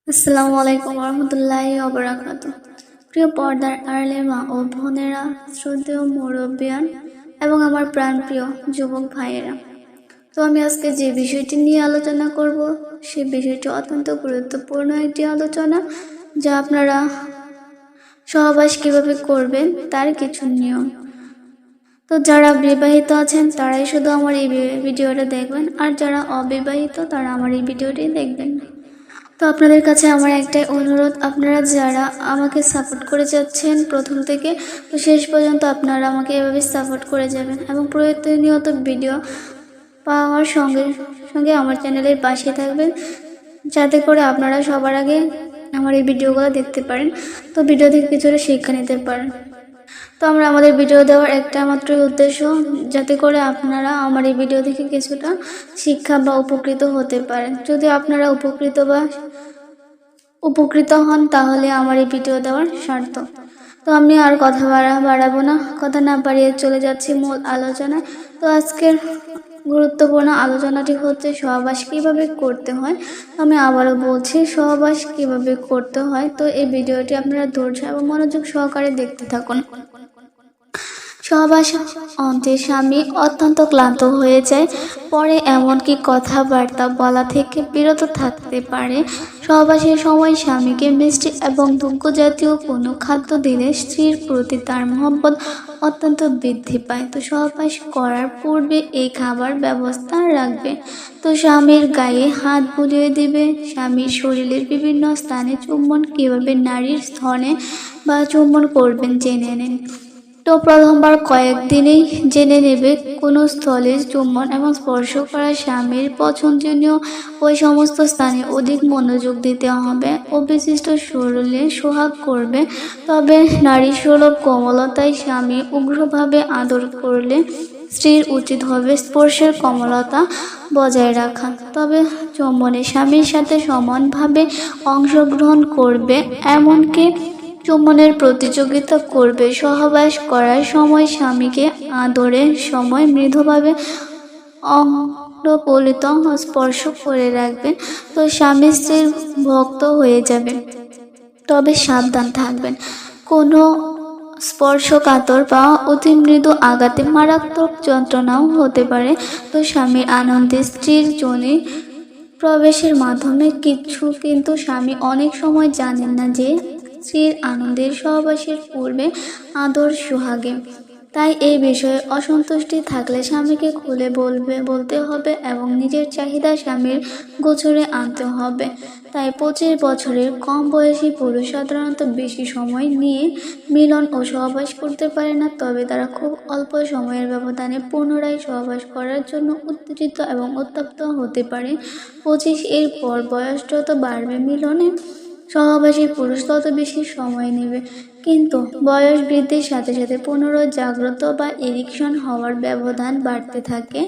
আসসালামু আলাইকুম রহমতুল্লাহি ওবারাকাতুহ। প্রিয় পর্দার আড়ালের মা ও বোনেরা, শ্রদ্ধেয় মুরব্বিয়ান এবং আমার প্রাণপ্রিয় যুবক ভাইয়েরা, তো আমি আজকে যে বিষয়টি নিয়ে আলোচনা করব সেই বিষয়টি অত্যন্ত গুরুত্বপূর্ণ একটি আলোচনা, যা আপনারা সহবাস কিভাবে করবেন তার কিছু নিয়ম। তো যারা বিবাহিত আছেন তারাই শুধু আমার এই ভিডিওটা দেখবেন, আর যারা অবিবাহিত তারা আমার এই ভিডিওটি দেখবেন না। তো আপনাদের কাছে আমার একটাই অনুরোধ, আপনারা যারা আমাকে সাপোর্ট করে যাচ্ছেন প্রথম থেকে তো শেষ পর্যন্ত আপনারা আমাকে এভাবে সাপোর্ট করে যাবেন এবং প্রতিনিয়ত ভিডিও পাওয়ার সঙ্গে সঙ্গে আমার চ্যানেলের পাশে থাকবেন, যাতে করে আপনারা সবার আগে আমার এই ভিডিওগুলো দেখতে পারেন, তো ভিডিও থেকে কিছুটা শিক্ষা নিতে পারেন। তো আমরা আমাদের ভিডিও দেওয়ার একটা মাত্র উদ্দেশ্য, যাতে করে আপনারা আমার এই ভিডিও থেকে কিছুটা শিক্ষা বা উপকৃত হতে পারেন। যদি আপনারা উপকৃত হন তাহলে আমার এই ভিডিও দেওয়ার সার্থক। তো আমি আর কথা বাড়াবো না, কথা না বাড়িয়ে চলে যাচ্ছি মূল আলোচনায়। তো আজকের গুরুত্বপূর্ণ আলোচনাটি হচ্ছে সহবাস কিভাবে করতে হয়। আমি আবারও বলছি, সহবাস কিভাবে করতে হয়। তো এই ভিডিওটি আপনারা ধৈর্য এবং মনোযোগ সহকারে দেখতে থাকুন। সহবাস অন্তে স্বামী অত্যন্ত ক্লান্ত হয়ে যায়, পরে এমনকি কথাবার্তা বলা থেকে বিরত থাকতে পারে। সহবাসের সময় স্বামীকে মিষ্টি এবং দুগ্ধ জাতীয় কোনো খাদ্য দিলে স্ত্রীর প্রতি তার মহব্বত অত্যন্ত বৃদ্ধি পায়। তো সহবাস করার পূর্বে এই খাবার ব্যবস্থা রাখবে। তো স্বামীর গায়ে হাত বুলিয়ে দিবে। স্বামীর শরীরের বিভিন্ন স্থানে চুম্বন কিভাবে নারীর স্তনে বা চুম্বন করবেন জেনে নিন। তো প্রথমবার কয়েকদিনেই জেনে নেবে কোনো স্থলে চুম্বন এবং স্পর্শ করা স্বামীর পছন্দনীয় ওই সমস্ত স্থানে অধিক মনোযোগ দিতে হবে ও বিশিষ্ট শরীরে সোহাগ করবে। তবে নারী সুলভ কোমলতায় স্বামী উগ্রভাবে আদর করলে স্ত্রীর উচিত হবে স্পর্শের কোমলতা বজায় রাখা। তবে চুম্বনে স্বামীর সাথে সমানভাবে অংশগ্রহণ করবে, এমনকি চুম্বনের প্রতিযোগিতা করবে। সহবাস করার সময় স্বামীকে আদরের সময় মৃদুভাবে অঙ্গপলিত স্পর্শ করে রাখবেন। তো স্বামী স্ত্রীর ভক্ত হয়ে যাবে। তবে সাবধান থাকবেন, কোনো স্পর্শকাতর বা অতি মৃদু আঘাতে মারাত্মক যন্ত্রণাও হতে পারে। তো স্বামীর আনন্দে স্ত্রীর যোনি প্রবেশের মাধ্যমে কিন্তু স্বামী অনেক সময় জানেন না যে স্ত্রীর আনন্দের সহবাসের পূর্বে আদর সোহাগে। তাই এই বিষয়ে অসন্তুষ্টি থাকলে স্বামীকে খুলে বলতে হবে এবং নিজের চাহিদা স্বামীর গোচরে আনতে হবে। তাই 25 বছরের কম বয়সী পুরুষ সাধারণত বেশি সময় নিয়ে মিলন ও সহবাস করতে পারে না, তবে তারা খুব অল্প সময়ের ব্যবধানে পুনরায় সহবাস করার জন্য উত্তেজিত এবং উত্তপ্ত হতে পারে। 25 এর পর বয়স যত বাড়বে মিলনে সহবাসী পুরুষ তত বেশি সময় নেবে, কিন্তু বয়স বৃদ্ধির সাথে সাথে পুনরায় জাগ্রত বা ইরেকশন হওয়ার ব্যবধান বাড়তে থাকে।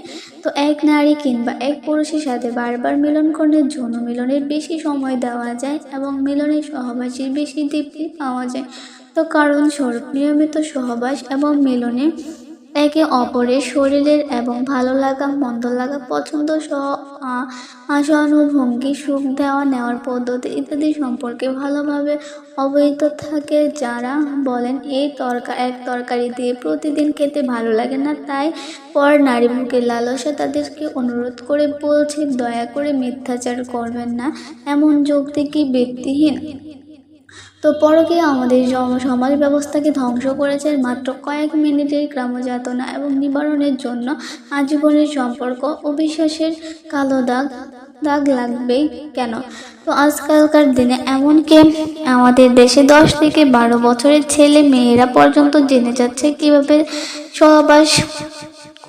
তো এক নারী কিংবা এক পুরুষের সাথে বারবার মিলন করলে যৌন মিলনের বেশি সময় দেওয়া যায় এবং মিলনের সহবাসীর বেশি তৃপ্তি পাওয়া যায়। তো কারণ স্বরূপ নিয়মিত সহবাস এবং মিলনে একে অপরের শরীরের এবং ভালো লাগা মন্দ লাগা পছন্দ সহানুভঙ্গি সুখ দেওয়া নেওয়ার পদ্ধতি ইত্যাদি সম্পর্কে ভালোভাবে অবহিত থাকে। যারা বলেন এক তরকারি দিয়ে প্রতিদিন খেতে ভালো লাগে না, তাই পর নারী বুকের লালসা তাদেরকে অনুরোধ করে বলছে, দয়া করে মিথ্যাচার করবেন না। এমন যুক্তি কি ব্যক্তিহীন? তো পরকীয়া আমাদের সমাজ ব্যবস্থাকে ধ্বংস করেছে। মাত্র কয়েক মিনিটের গ্রামযাতনা এবং নিবারণের জন্য আজীবনের সম্পর্ক অবিশ্বাসের কালো দাগ লাগবেই কেন? তো আজকালকার দিনে এমনকি আমাদের দেশে 10 থেকে 12 বছরের ছেলে মেয়েরা পর্যন্ত জেনে যাচ্ছে কিভাবে সহবাস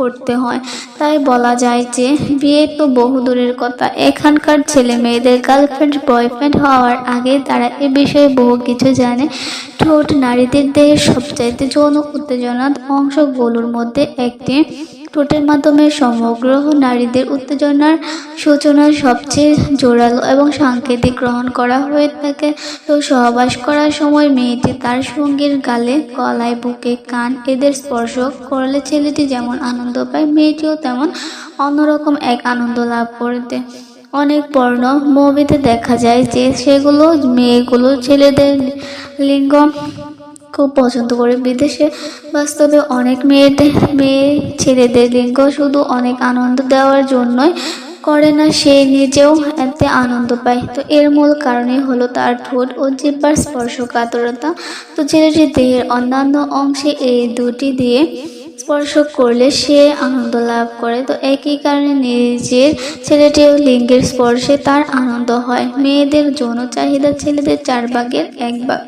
করতে হয়। তাই বলা যায় যে বিয়ে তো বহু দূরের কথা, এখানকার ছেলে মেয়েদের গার্লফ্রেন্ড বয়ফ্রেন্ড হওয়ার আগে তারা এ বিষয়ে বহু কিছু জানে। ঠোঁট নারীদের দেহের সবচাইতে যৌন উত্তেজনার অংশগুলোর মধ্যে একটি। ঠোঁটের মাধ্যমে সমগ্র নারীদের উত্তেজনার সূচনার সবচেয়ে জোরালো এবং সাংকেতিক গ্রহণ করা হয়ে থাকে। তো সহবাস করার সময় মেয়েটি তার সঙ্গীর গালে, গলায়, বুকে, কান এদের স্পর্শ করলে ছেলেটি যেমন আনন্দ পায়, মেয়েটিও তেমন অন্যরকম এক আনন্দ লাভ করতে। অনেক পর্ণ মুভিতে দেখা যায় যে সেগুলো মেয়েগুলো ছেলেদের লিঙ্গ খুব পছন্দ করে। বিদেশে বাস্তবে অনেক মেয়ে ছেলেদের লিঙ্গ শুধু অনেক আনন্দ দেওয়ার জন্যই করে না, সে নিজেও এতে আনন্দ পায়। তো এর মূল কারণই হলো তার ঠোঁট ও জিহ্বার স্পর্শকাতরতা। তো ছেলেটির দেহের অন্যান্য অংশে এই দুটি দিয়ে স্পর্শ করলে সে আনন্দ লাভ করে। তো একই কারণে নিজের ছেলেটির লিঙ্গের স্পর্শে তার আনন্দ হয়। মেয়েদের যৌন চাহিদা ছেলেদের 1/4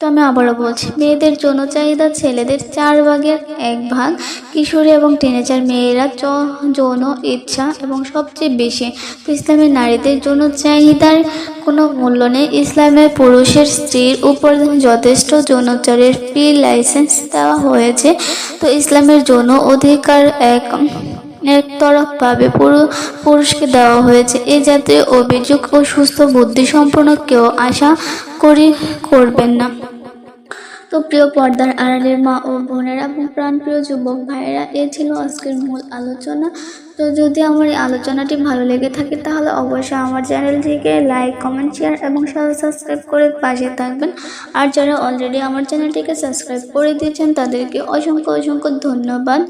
তো আমি আবারও বলছি, মেয়েদের যৌন চাহিদা ছেলেদের 1/4 কিশোরী এবং টিনেজার মেয়েরা যৌন ইচ্ছা এবং সবচেয়ে বেশি। তো ইসলামের নারীদের যৌন চাহিদার কোনো মূল্য নেই। ইসলামের পুরুষের স্ত্রীর উপর যথেষ্ট যৌনাচারের ফ্রি লাইসেন্স দেওয়া হয়েছে। তো ইসলামের যৌন অধিকার একতরফভাবে পুরুষকে দেওয়া হয়েছে। এ জাতীয় অভিযোগ ও সুস্থ বুদ্ধিসম্পন্ন কেউ আশা করবেন না। তো প্রিয় পর্দার আড়ালের মা ও বোনেরা এবং প্রাণপ্রিয় যুবক ভাইয়েরা, এ ছিল আজকের মূল আলোচনা। তো যদি আমার এই আলোচনাটি ভালো লেগে থাকে তাহলে অবশ্যই আমার চ্যানেলটিকে লাইক, কমেন্ট, শেয়ার এবং সাবস্ক্রাইব করে পাশে থাকবেন। আর যারা অলরেডি আমার চ্যানেলটিকে সাবস্ক্রাইব করে দিয়েছেন তাদেরকে অসংখ্য ধন্যবাদ।